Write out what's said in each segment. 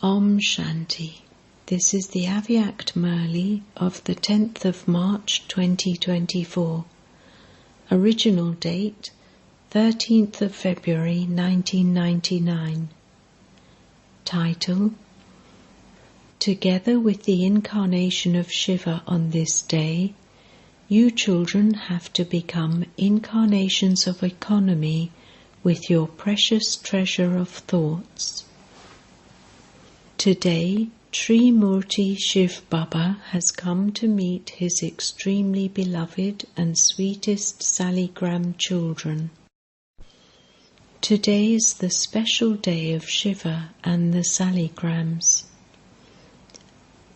Om Shanti. This is the Avyakt Murli of the 10th of March 2024. Original date 13th of February 1999. Title: Together with the incarnation of Shiva on this day, you children have to become incarnations of economy with your precious treasure of thoughts. Today, Trimurti Shivbaba has come to meet his extremely beloved and sweetest Saligram children. Today is the special day of Shiva and the Saligrams.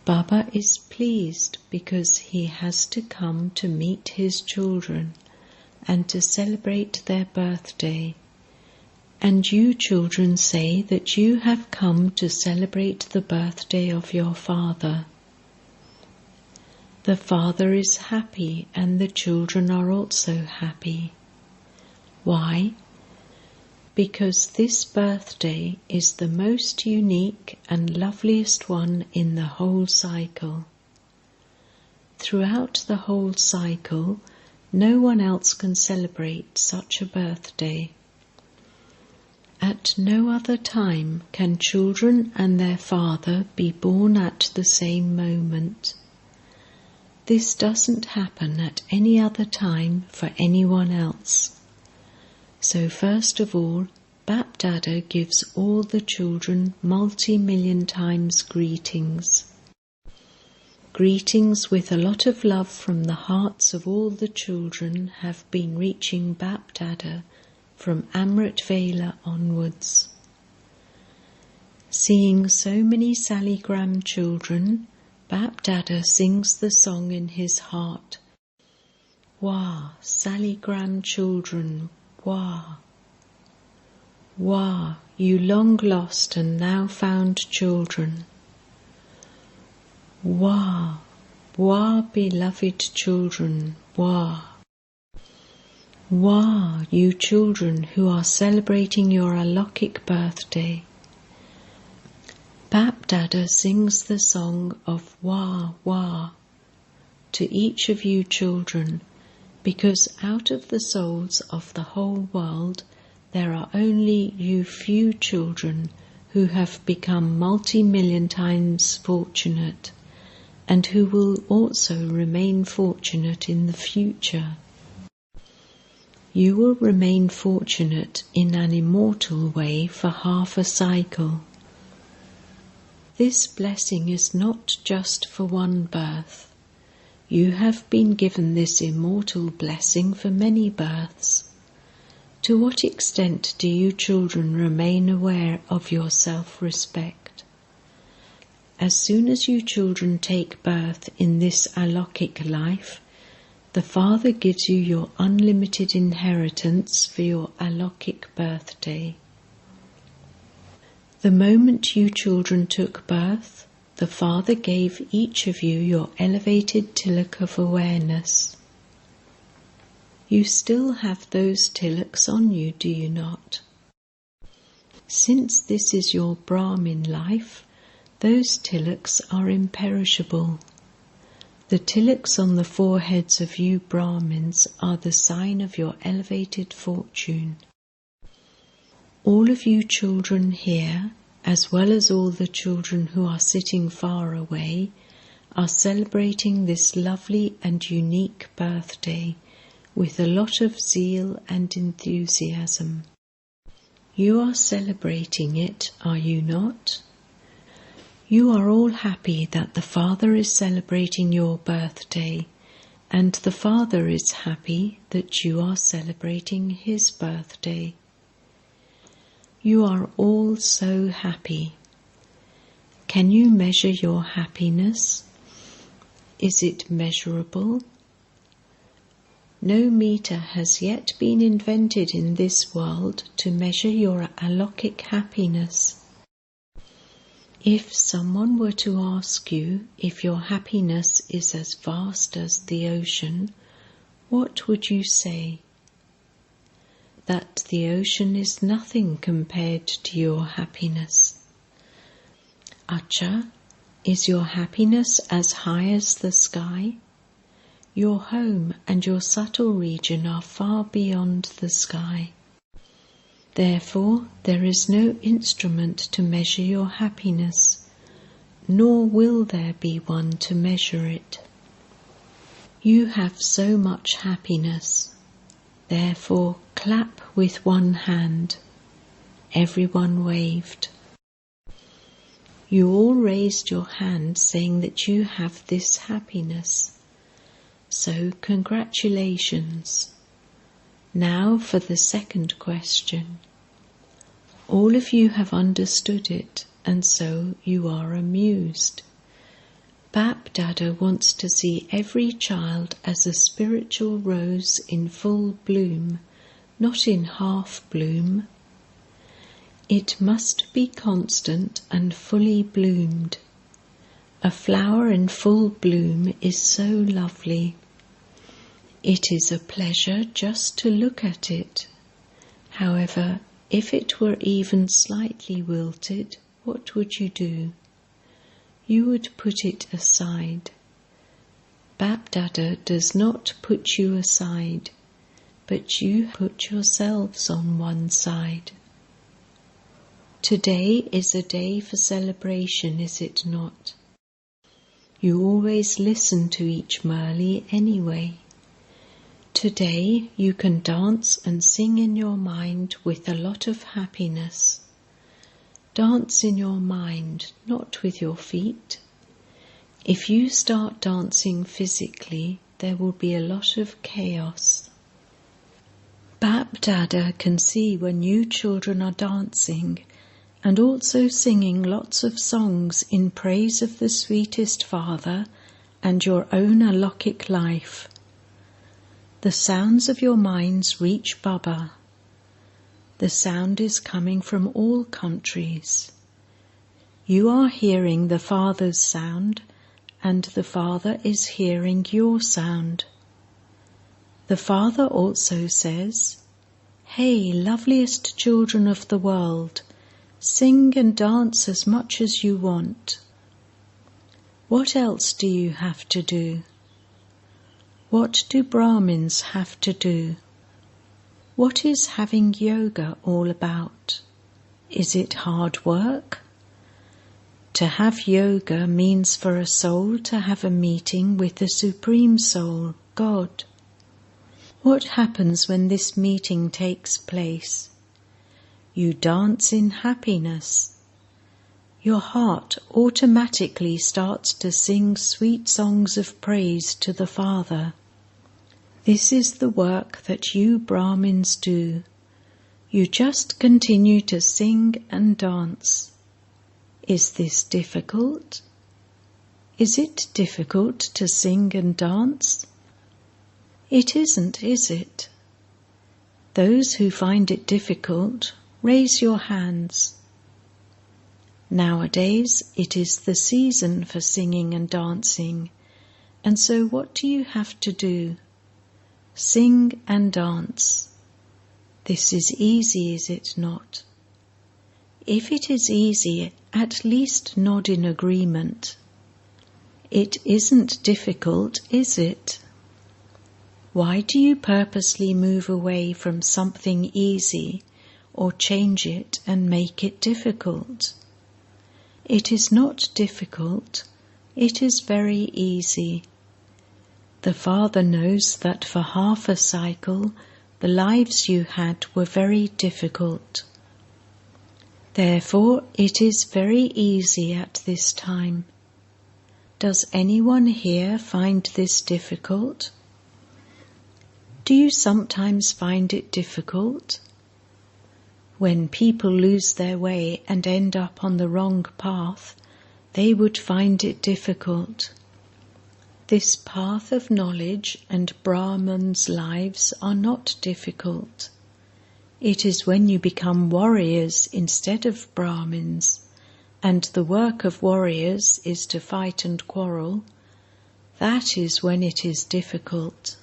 Baba is pleased because he has to come to meet his children and to celebrate their birthday. And you children say that you have come to celebrate the birthday of your father. The father is happy and the children are also happy. Why? Because this birthday is the most unique and loveliest one in the whole cycle. Throughout the whole cycle, no one else can celebrate such a birthday. At no other time can children and their father be born at the same moment. This doesn't happen at any other time for anyone else. So first of all, BapDada gives all the children multi-million times greetings. Greetings with a lot of love from the hearts of all the children have been reaching BapDada from Amrit Vela onwards. Seeing so many Saligram children, BapDada sings the song in his heart. Wah, Saligram children, wah. Wah, you long lost and now found children. Wah, wah, beloved children, wah. Wah, you children who are celebrating your alokik birthday. BapDada sings the song of Wah, Wah to each of you children, because out of the souls of the whole world, there are only you few children who have become multi-million times fortunate and who will also remain fortunate in the future. You will remain fortunate in an immortal way for half a cycle. This blessing is not just for one birth. You have been given this immortal blessing for many births. To what extent do you children remain aware of your self-respect? As soon as you children take birth in this alokik life, the Father gives you your unlimited inheritance for your alokik birthday. The moment you children took birth, the Father gave each of you your elevated tilak of awareness. You still have those tilaks on you, do you not? Since this is your Brahmin life, those tilaks are imperishable. The tilaks on the foreheads of you Brahmins are the sign of your elevated fortune. All of you children here, as well as all the children who are sitting far away, are celebrating this lovely and unique birthday with a lot of zeal and enthusiasm. You are celebrating it, are you not? You are all happy that the Father is celebrating your birthday, and the Father is happy that you are celebrating his birthday. You are all so happy. Can you measure your happiness? Is it measurable? No meter has yet been invented in this world to measure your alokik happiness. If someone were to ask you if your happiness is as vast as the ocean, what would you say? That the ocean is nothing compared to your happiness. Acha, is your happiness as high as the sky? Your home and your subtle region are far beyond the sky. Therefore, there is no instrument to measure your happiness, nor will there be one to measure it. You have so much happiness, therefore clap with one hand. Everyone waved. You all raised your hand saying that you have this happiness. So congratulations. Now for the second question. All of you have understood it, and so you are amused. BapDada wants to see every child as a spiritual rose in full bloom, not in half bloom. It must be constant and fully bloomed. A flower in full bloom is so lovely. It is a pleasure just to look at it. However, if it were even slightly wilted, what would you do? You would put it aside. BapDada does not put you aside, but you put yourselves on one side. Today is a day for celebration, is it not? You always listen to each Murli anyway. Today you can dance and sing in your mind with a lot of happiness. Dance in your mind, not with your feet. If you start dancing physically, there will be a lot of chaos. BapDada can see when you children are dancing and also singing lots of songs in praise of the sweetest Father and your own alokik life. The sounds of your minds reach Baba. The sound is coming from all countries. You are hearing the Father's sound, and the Father is hearing your sound. The Father also says, "Hey, loveliest children of the world, sing and dance as much as you want." What else do you have to do? What do Brahmins have to do? What is having yoga all about? Is it hard work? To have yoga means for a soul to have a meeting with the Supreme Soul, God. What happens when this meeting takes place? You dance in happiness. Your heart automatically starts to sing sweet songs of praise to the Father. This is the work that you Brahmins do. You just continue to sing and dance. Is this difficult? Is it difficult to sing and dance? It isn't, is it? Those who find it difficult, raise your hands. Nowadays it is the season for singing and dancing, and so what do you have to do? Sing and dance. This is easy, is it not? If it is easy, at least nod in agreement. It isn't difficult, is it? Why do you purposely move away from something easy or change it and make it difficult? It is not difficult, it is very easy. The Father knows that for half a cycle, the lives you had were very difficult. Therefore, it is very easy at this time. Does anyone here find this difficult? Do you sometimes find it difficult? When people lose their way and end up on the wrong path, they would find it difficult. This path of knowledge and Brahmins' lives are not difficult. It is when you become warriors instead of Brahmins, and the work of warriors is to fight and quarrel, that is when it is difficult.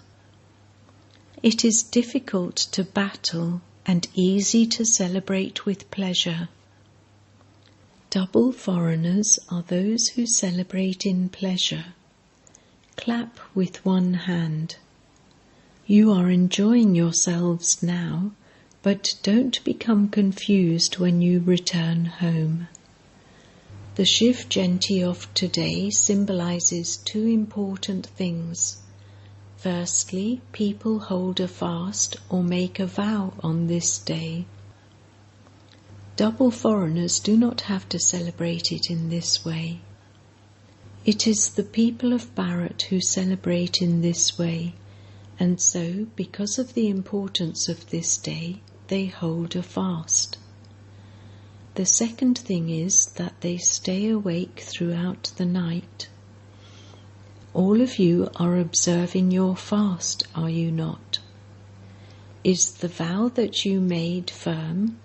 It is difficult to battle and easy to celebrate with pleasure. Double foreigners are those who celebrate in pleasure. Clap with one hand. You are enjoying yourselves now, but don't become confused when you return home. The Shiv Jayanti of today symbolizes two important things. Firstly, people hold a fast or make a vow on this day. Double foreigners do not have to celebrate it in this way. It is the people of Bharat who celebrate in this way, and so, because of the importance of this day, they hold a fast. The second thing is that they stay awake throughout the night. All of you are observing your fast, are you not? Is the vow that you made firm?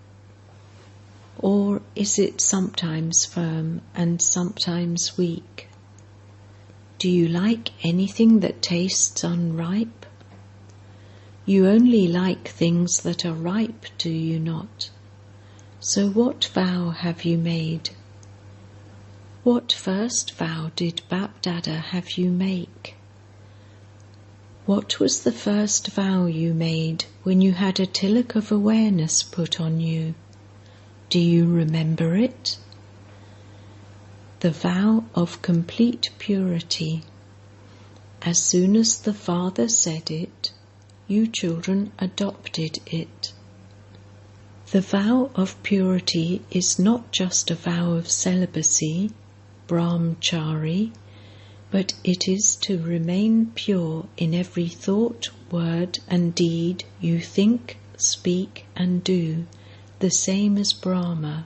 Or is it sometimes firm and sometimes weak? Do you like anything that tastes unripe? You only like things that are ripe, do you not? So what vow have you made? What first vow did BapDada have you make? What was the first vow you made when you had a tilak of awareness put on you? Do you remember it? The vow of complete purity. As soon as the Father said it, you children adopted it. The vow of purity is not just a vow of celibacy, brahmachari, but it is to remain pure in every thought, word and deed you think, speak and do, the same as Brahma.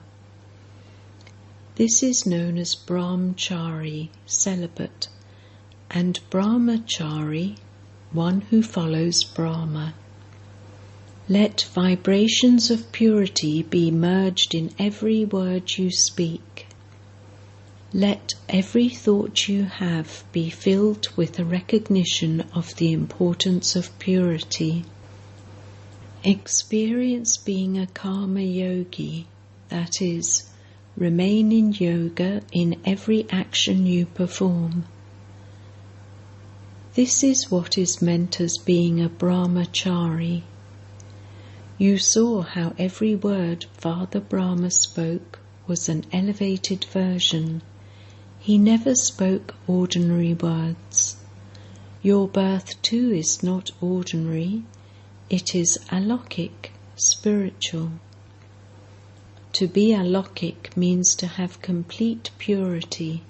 This is known as brahmachari, celibate, and brahmachari, one who follows Brahma. Let vibrations of purity be merged in every word you speak. Let every thought you have be filled with a recognition of the importance of purity. Experience being a karma yogi, that is, remain in yoga in every action you perform. This is what is meant as being a brahmachari. You saw how every word Father Brahma spoke was an elevated version. He never spoke ordinary words. Your birth too is not ordinary. It is alokik, spiritual. To be alokik means to have complete purity.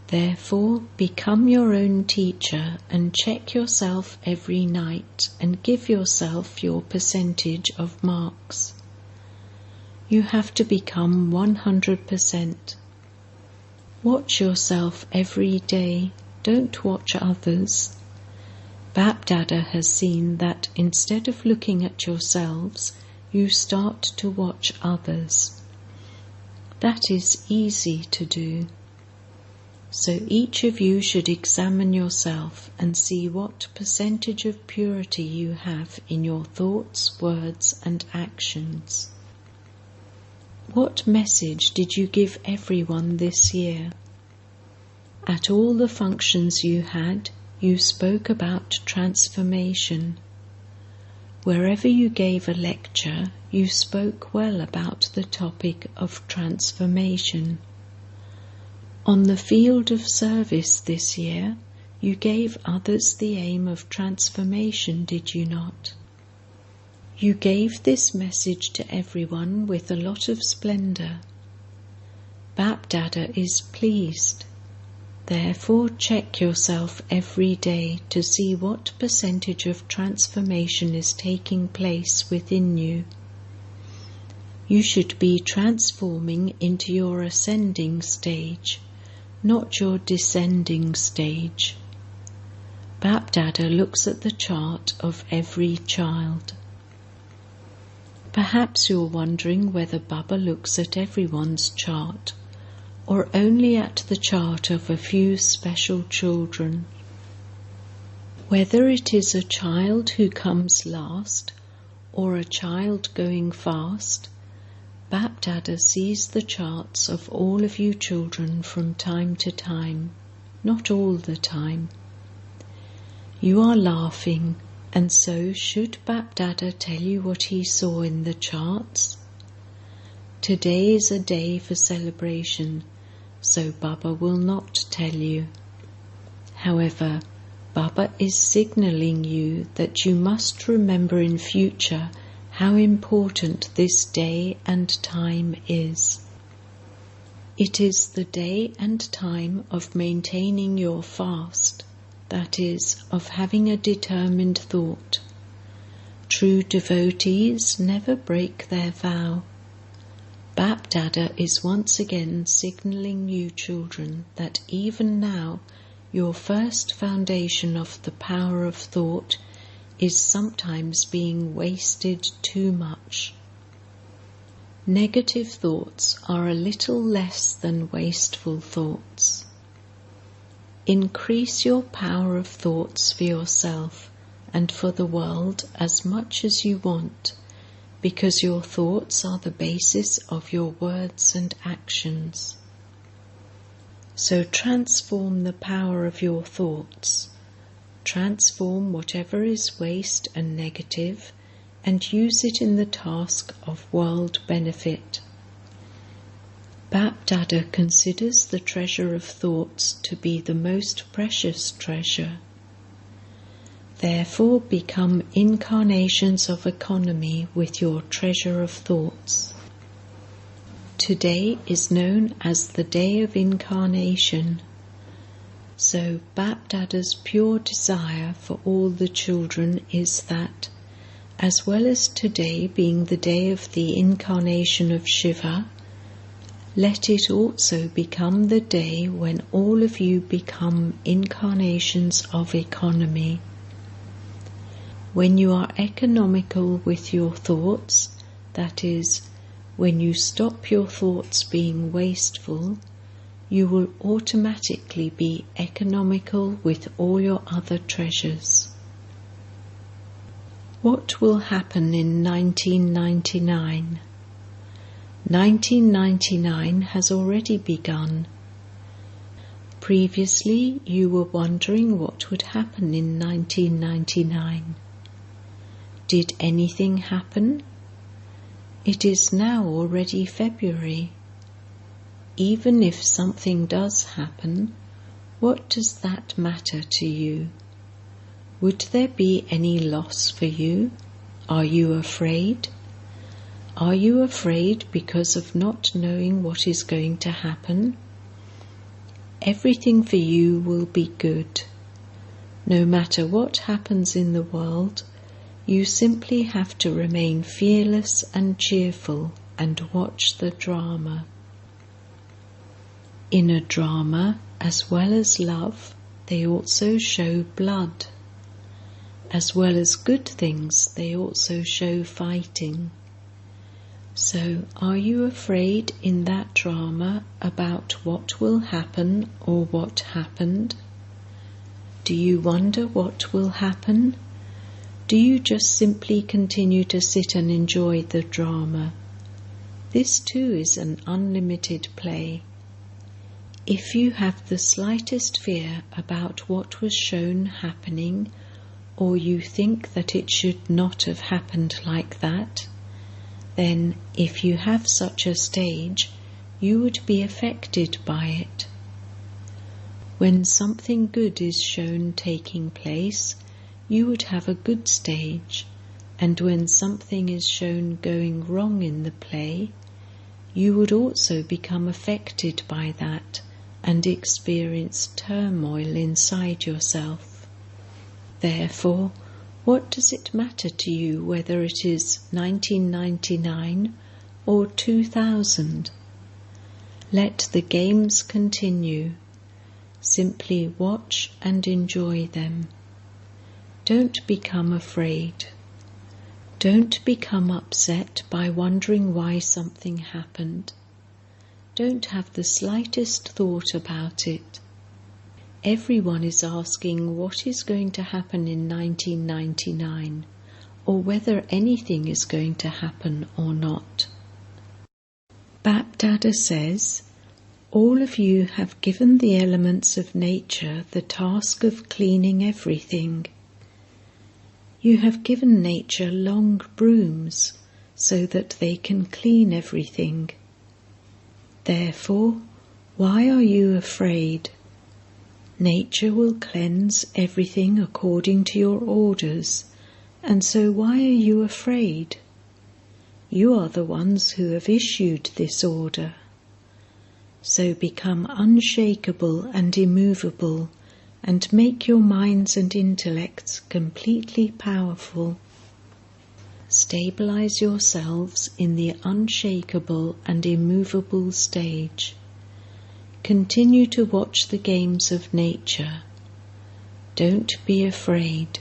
Therefore, become your own teacher and check yourself every night and give yourself your percentage of marks. You have to become 100%. Watch yourself every day. Don't watch others. BapDada has seen that instead of looking at yourselves, you start to watch others. That is easy to do. So each of you should examine yourself and see what percentage of purity you have in your thoughts, words and actions. What message did you give everyone this year? At all the functions you had, you spoke about transformation. Wherever you gave a lecture, you spoke well about the topic of transformation. On the field of service this year, you gave others the aim of transformation, did you not? You gave this message to everyone with a lot of splendor. BapDada is pleased. Therefore, check yourself every day to see what percentage of transformation is taking place within you. You should be transforming into your ascending stage, not your descending stage. BapDada looks at the chart of every child. Perhaps you're wondering whether Baba looks at everyone's chart, or only at the chart of a few special children. Whether it is a child who comes last, or a child going fast, BapDada sees the charts of all of you children from time to time, not all the time. You are laughing, and so should BapDada tell you what he saw in the charts? Today is a day for celebration, so Baba will not tell you. However, Baba is signalling you that you must remember in future how important this day and time is. It is the day and time of maintaining your fast, that is, of having a determined thought. True devotees never break their vow. BapDada is once again signalling you children that even now your first foundation of the power of thought is sometimes being wasted too much. Negative thoughts are a little less than wasteful thoughts. Increase your power of thoughts for yourself and for the world as much as you want, because your thoughts are the basis of your words and actions. So transform the power of your thoughts. Transform whatever is waste and negative and use it in the task of world benefit. BapDada considers the treasure of thoughts to be the most precious treasure. Therefore become incarnations of economy with your treasure of thoughts. Today is known as the Day of Incarnation. So BapDada's pure desire for all the children is that, as well as today being the day of the incarnation of Shiva, let it also become the day when all of you become incarnations of economy. When you are economical with your thoughts, that is, when you stop your thoughts being wasteful, you will automatically be economical with all your other treasures. What will happen in 1999? 1999 has already begun. Previously, you were wondering what would happen in 1999. Did anything happen? It is now already February. Even if something does happen, what does that matter to you? Would there be any loss for you? Are you afraid? Are you afraid because of not knowing what is going to happen? Everything for you will be good. No matter what happens in the world, you simply have to remain fearless and cheerful and watch the drama. In a drama, as well as love, they also show blood. As well as good things, they also show fighting. So, are you afraid in that drama about what will happen or what happened? Do you wonder what will happen? Do you just simply continue to sit and enjoy the drama? This too is an unlimited play. If you have the slightest fear about what was shown happening, or you think that it should not have happened like that, then if you have such a stage, you would be affected by it. When something good is shown taking place, you would have a good stage, and when something is shown going wrong in the play, you would also become affected by that and experience turmoil inside yourself. Therefore, what does it matter to you whether it is 1999 or 2000? Let the games continue. Simply watch and enjoy them. Don't become afraid. Don't become upset by wondering why something happened. Don't have the slightest thought about it. Everyone is asking what is going to happen in 1999, or whether anything is going to happen or not. BapDada says, all of you have given the elements of nature the task of cleaning everything. You have given nature long brooms so that they can clean everything. Therefore, why are you afraid? Nature will cleanse everything according to your orders, and so why are you afraid? You are the ones who have issued this order. So become unshakable and immovable, and make your minds and intellects completely powerful. Stabilize yourselves in the unshakable and immovable stage. Continue to watch the games of nature. Don't be afraid.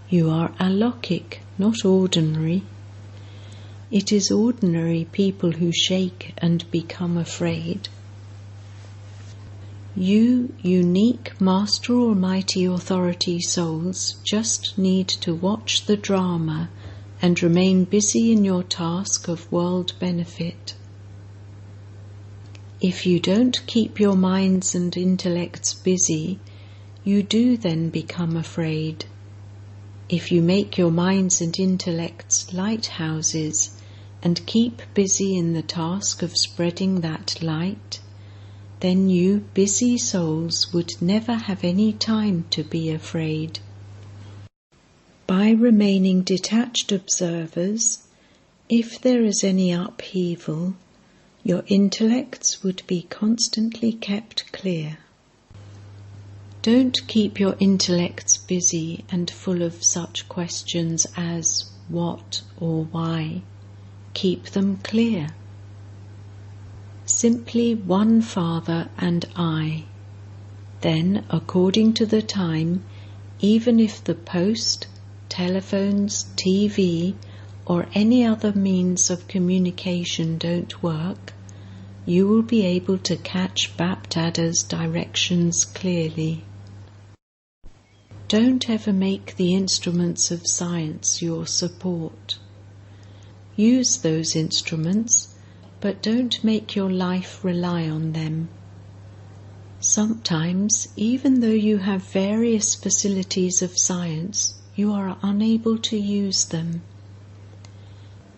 You are alokik, not ordinary. It is ordinary people who shake and become afraid. You, unique Master Almighty Authority souls, just need to watch the drama and remain busy in your task of world benefit. If you don't keep your minds and intellects busy, you do then become afraid. If you make your minds and intellects lighthouses and keep busy in the task of spreading that light, then you busy souls would never have any time to be afraid. By remaining detached observers, if there is any upheaval, your intellects would be constantly kept clear. Don't keep your intellects busy and full of such questions as what or why. Keep them clear. Simply one Father and I. Then, according to the time, even if the post, telephones, TV, or any other means of communication don't work, you will be able to catch BapDada's directions clearly. Don't ever make the instruments of science your support. Use those instruments, but don't make your life rely on them. Sometimes, even though you have various facilities of science, you are unable to use them.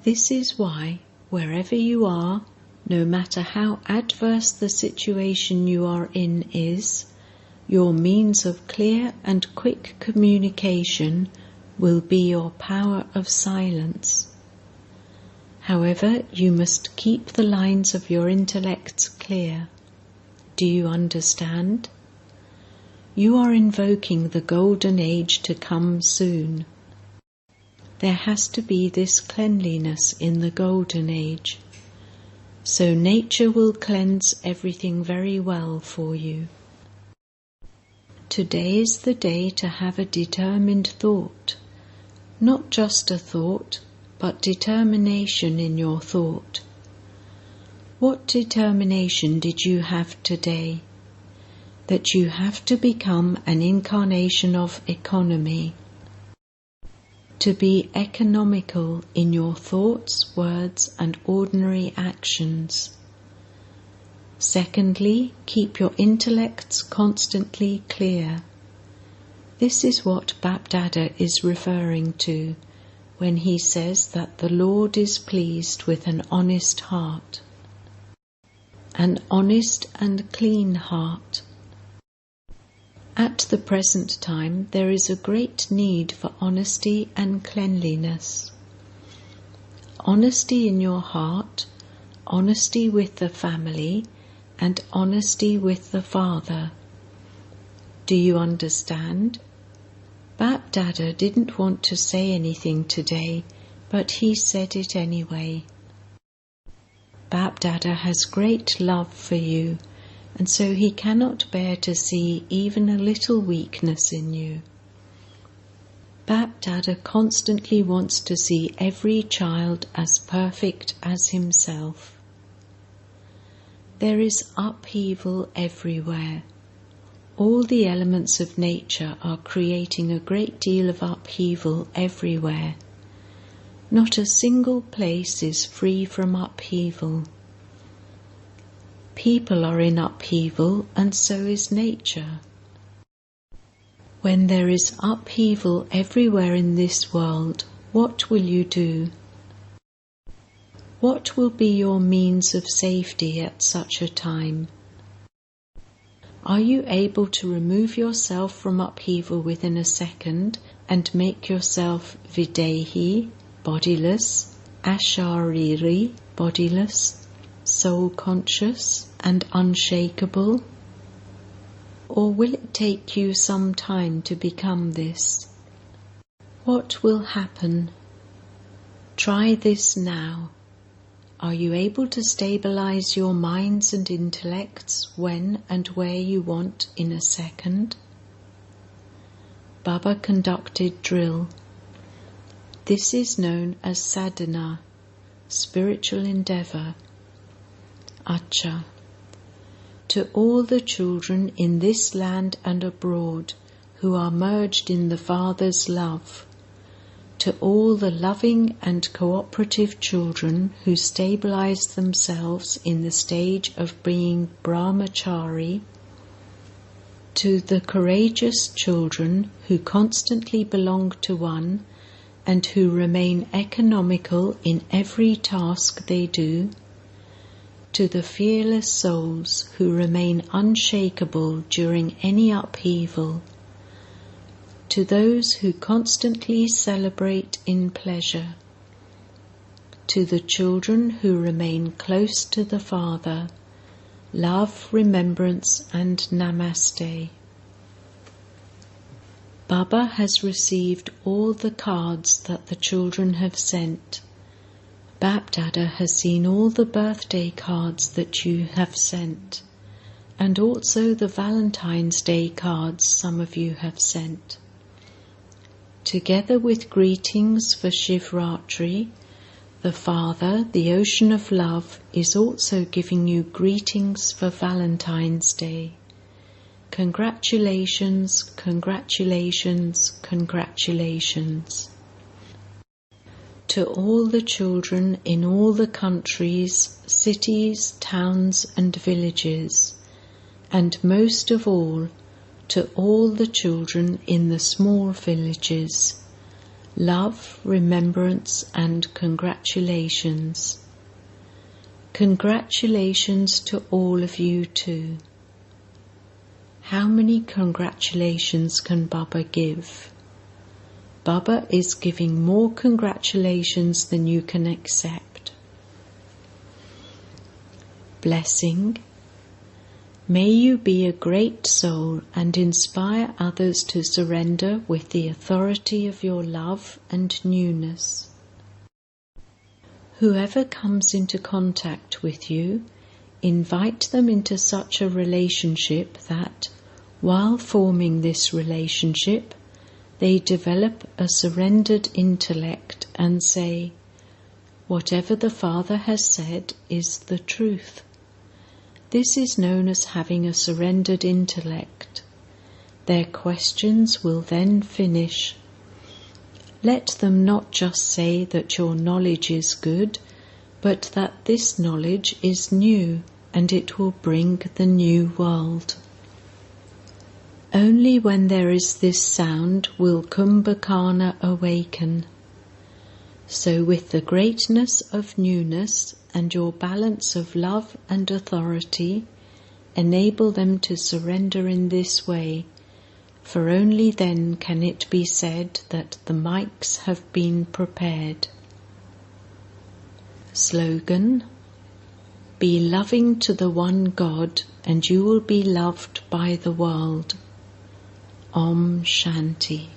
This is why, wherever you are, no matter how adverse the situation you are in is, your means of clear and quick communication will be your power of silence. However, you must keep the lines of your intellects clear. Do you understand? You are invoking the golden age to come soon. There has to be this cleanliness in the golden age. So nature will cleanse everything very well for you. Today is the day to have a determined thought. Not just a thought, but determination in your thought. What determination did you have today? That you have to become an incarnation of economy. To be economical in your thoughts, words, and ordinary actions. Secondly, keep your intellects constantly clear. This is what BapDada is referring to when he says that the Lord is pleased with an honest heart. An honest and clean heart. At the present time, there is a great need for honesty and cleanliness. Honesty in your heart, honesty with the family, and honesty with the Father. Do you understand? BapDada didn't want to say anything today, but he said it anyway. BapDada has great love for you, and so he cannot bear to see even a little weakness in you. BapDada constantly wants to see every child as perfect as himself. There is upheaval everywhere. All the elements of nature are creating a great deal of upheaval everywhere. Not a single place is free from upheaval. people are in upheaval, and so is nature. When there is upheaval everywhere in this world, what will you do? What will be your means of safety at such a time? Are you able to remove yourself from upheaval within a second and make yourself videhi, bodiless, ashariri, bodiless, soul-conscious and unshakable? Or will it take you some time to become this? What will happen? Try this now. Are you able to stabilize your minds and intellects when and where you want in a second? Baba conducted drill. This is known as sadhana, spiritual endeavor. Acha. To all the children in this land and abroad who are merged in the Father's love, to all the loving and cooperative children who stabilize themselves in the stage of being brahmachari, to the courageous children who constantly belong to one and who remain economical in every task they do, to the fearless souls who remain unshakable during any upheaval, to those who constantly celebrate in pleasure, to the children who remain close to the Father, love, remembrance and namaste. Baba has received all the cards that the children have sent. BapDada has seen all the birthday cards that you have sent, and also the Valentine's Day cards some of you have sent. Together with greetings for Shivratri, the Father, the Ocean of Love, is also giving you greetings for Valentine's Day. Congratulations, congratulations, congratulations. To all the children in all the countries, cities, towns and villages, and most of all, to all the children in the small villages, love, remembrance and congratulations. Congratulations to all of you too. How many congratulations can Baba give? Baba is giving more congratulations than you can accept. Blessing. May you be a great soul and inspire others to surrender with the authority of your love and newness. Whoever comes into contact with you, invite them into such a relationship that, while forming this relationship, they develop a surrendered intellect and say, "Whatever the Father has said is the truth." This is known as having a surrendered intellect. Their questions will then finish. Let them not just say that your knowledge is good, but that this knowledge is new and it will bring the new world. Only when there is this sound will Kumbhakarna awaken. So with the greatness of newness and your balance of love and authority, enable them to surrender in this way, for only then can it be said that the mics have been prepared. Slogan: Be loving to the one God and you will be loved by the world. Om Shanti.